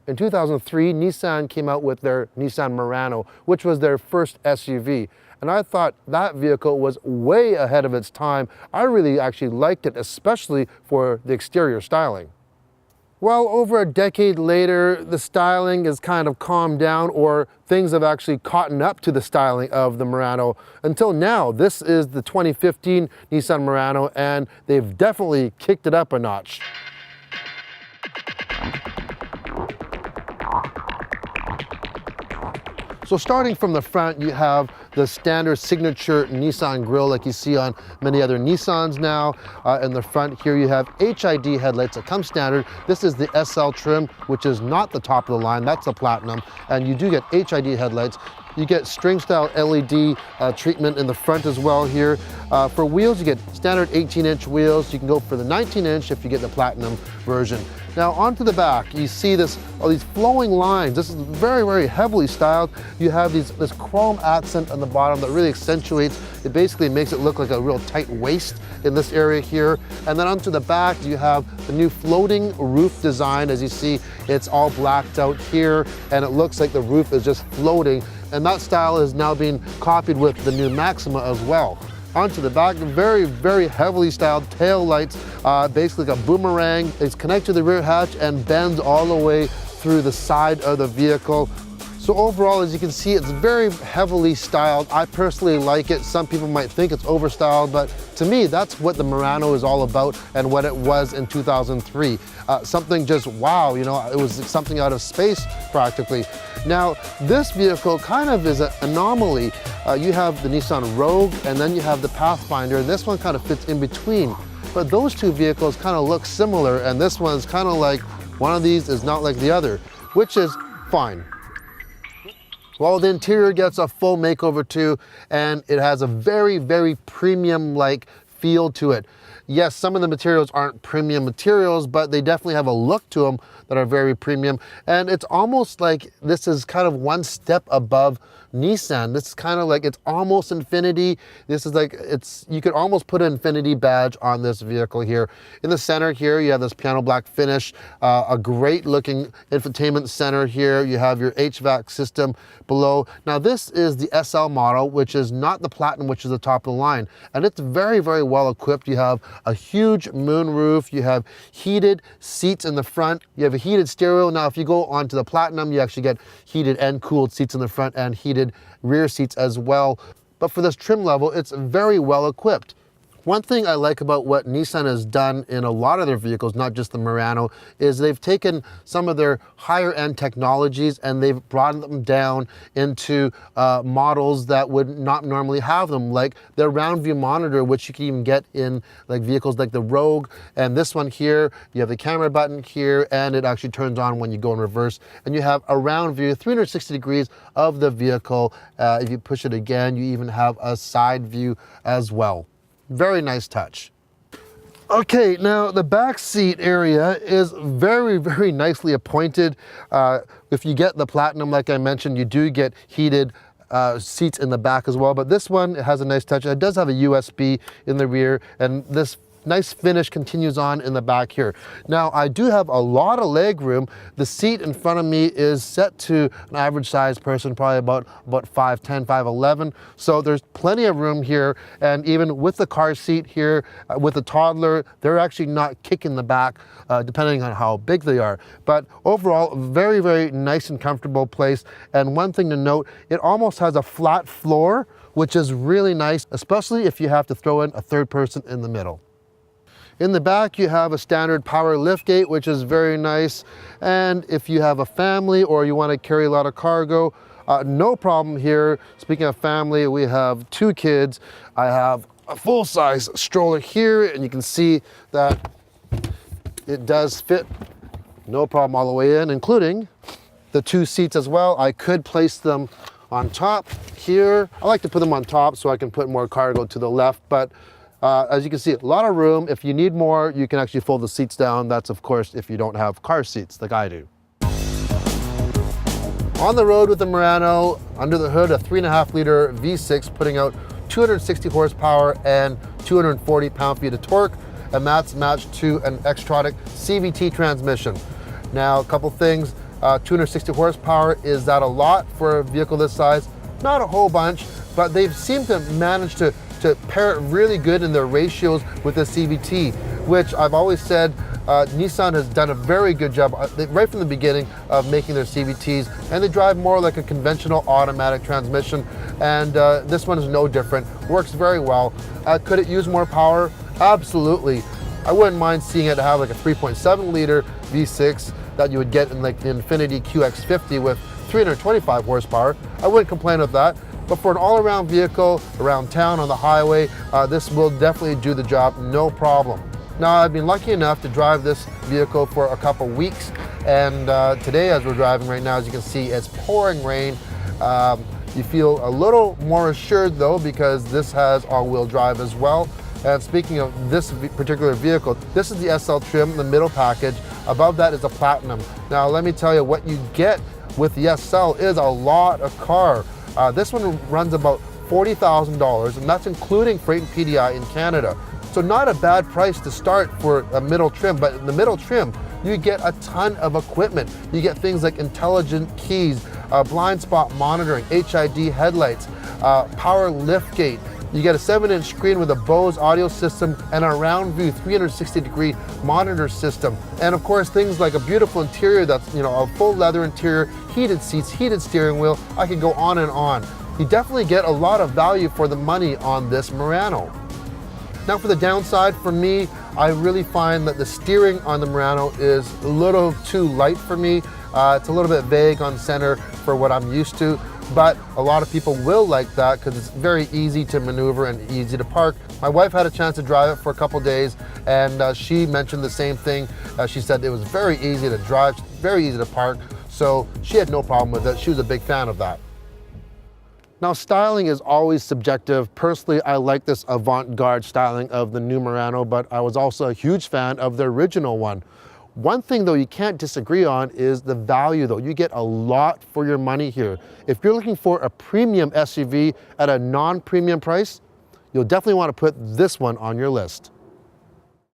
in 2003, Nissan came out with their Nissan Murano, which was their first SUV. And I thought that vehicle was way ahead of its time. I really actually liked it, especially for the exterior styling. Well, over a decade later, the styling is kind of calmed down, or things have actually caught up to the styling of the Murano. Until now, this is the 2015 Nissan Murano, and they've definitely kicked it up a notch. So starting from the front, you have the standard signature Nissan grille like you see on many other Nissans now. In the front here you have HID headlights that come standard. This is the SL trim, which is not the top of the line, that's the Platinum. And you do get HID headlights. You get string style LED treatment in the front as well here. For wheels, you get standard 18-inch wheels. You can go for the 19-inch if you get the Platinum version. Now onto the back, you see all these flowing lines. This is very, very heavily styled. You have this chrome accent on the bottom that really accentuates. It basically makes it look like a real tight waist in this area here. And then onto the back, you have the new floating roof design. As you see, it's all blacked out here, and it looks like the roof is just floating. And that style is now being copied with the new Maxima as well. Onto the back, very, very heavily styled tail lights, basically like a boomerang. It's connected to the rear hatch and bends all the way through the side of the vehicle. So overall, as you can see, it's very heavily styled. I personally like it. Some people might think it's overstyled, but to me, that's what the Murano is all about and what it was in 2003. Something just wow, you know, it was something out of space practically. Now, this vehicle kind of is an anomaly. You have the Nissan Rogue and then you have the Pathfinder, and this one kind of fits in between. But those two vehicles kind of look similar, and this one's kind of like one of these is not like the other, which is fine. Well, the interior gets a full makeover too, and it has a very, very premium-like feel to it. Yes, some of the materials aren't premium materials, but they definitely have a look to them that are very premium. And it's almost like this is kind of one step above Nissan. This is kind of like, it's almost Infinity. This is like, you could almost put an Infinity badge on this vehicle here. In the center here, you have this piano black finish, a great looking infotainment center here. You have your HVAC system below. Now this is the SL model, which is not the Platinum, which is the top of the line. And it's very, very well equipped. You have a huge moon roof. You have heated seats in the front. You have a heated stereo. Now, if you go onto the Platinum, you actually get heated and cooled seats in the front and heated rear seats as well. But for this trim level, it's very well equipped. One thing I like about what Nissan has done in a lot of their vehicles, not just the Murano, is they've taken some of their higher end technologies and they've brought them down into models that would not normally have them, like their round view monitor, which you can even get in like vehicles like the Rogue. And this one here, you have the camera button here, and it actually turns on when you go in reverse. And you have a round view, 360 degrees of the vehicle. If you push it again, you even have a side view as well. Very nice touch. Okay, now the back seat area is very, very nicely appointed. If you get the Platinum, like I mentioned, you do get heated seats in the back as well, but this one has a nice touch. It does have a USB in the rear, and this nice finish continues on in the back here. Now, I do have a lot of leg room. The seat in front of me is set to an average sized person, probably about 5'10", 5'11". So there's plenty of room here. And even with the car seat here, with a toddler, they're actually not kicking the back, depending on how big they are. But overall, very, very nice and comfortable place. And one thing to note, it almost has a flat floor, which is really nice, especially if you have to throw in a third person in the middle. In the back, you have a standard power liftgate, which is very nice. And if you have a family or you want to carry a lot of cargo, no problem here. Speaking of family, we have 2 kids. I have a full-size stroller here, and you can see that it does fit, no problem all the way in, including the 2 seats as well. I could place them on top here. I like to put them on top so I can put more cargo to the left, but as you can see, a lot of room. If you need more, you can actually fold the seats down. That's, of course, if you don't have car seats like I do. On the road with the Murano, under the hood, a 3.5-liter V6 putting out 260 horsepower and 240 pound-feet of torque, and that's matched to an Xtronic CVT transmission. Now, a couple things. 260 horsepower. Is that a lot for a vehicle this size? Not a whole bunch, but they've seemed to manage to pair it really good in their ratios with the CVT, which I've always said Nissan has done a very good job right from the beginning of making their CVTs, and they drive more like a conventional automatic transmission, and this one is no different. Works very well. Could it use more power? Absolutely. I wouldn't mind seeing it have like a 3.7 liter V6 that you would get in like the Infiniti QX50 with 325 horsepower. I wouldn't complain with that. But for an all-around vehicle, around town, on the highway, this will definitely do the job, no problem. Now, I've been lucky enough to drive this vehicle for a couple weeks, and today as we're driving right now, as you can see, it's pouring rain. You feel a little more assured though, because this has all-wheel drive as well. And speaking of this particular vehicle, this is the SL trim, the middle package. Above that is a Platinum. Now, let me tell you, what you get with the SL is a lot of car. This one runs about $40,000, and that's including freight and PDI in Canada. So not a bad price to start for a middle trim, but in the middle trim, you get a ton of equipment. You get things like intelligent keys, blind spot monitoring, HID headlights, power liftgate. You get a 7-inch screen with a Bose audio system and a round view 360-degree monitor system. And of course, things like a beautiful interior that's, a full leather interior, heated seats, heated steering wheel. I could go on and on. You definitely get a lot of value for the money on this Murano. Now for the downside, for me, I really find that the steering on the Murano is a little too light for me. It's a little bit vague on center for what I'm used to, but a lot of people will like that because it's very easy to maneuver and easy to park. My wife had a chance to drive it for a couple days, and she mentioned the same thing. She said it was very easy to drive, very easy to park, so she had no problem with it. She was a big fan of that. Now, styling is always subjective. Personally, I like this avant-garde styling of the new Murano, but I was also a huge fan of the original one. One thing though you can't disagree on is the value though. You get a lot for your money here. If you're looking for a premium SUV at a non-premium price, you'll definitely want to put this one on your list.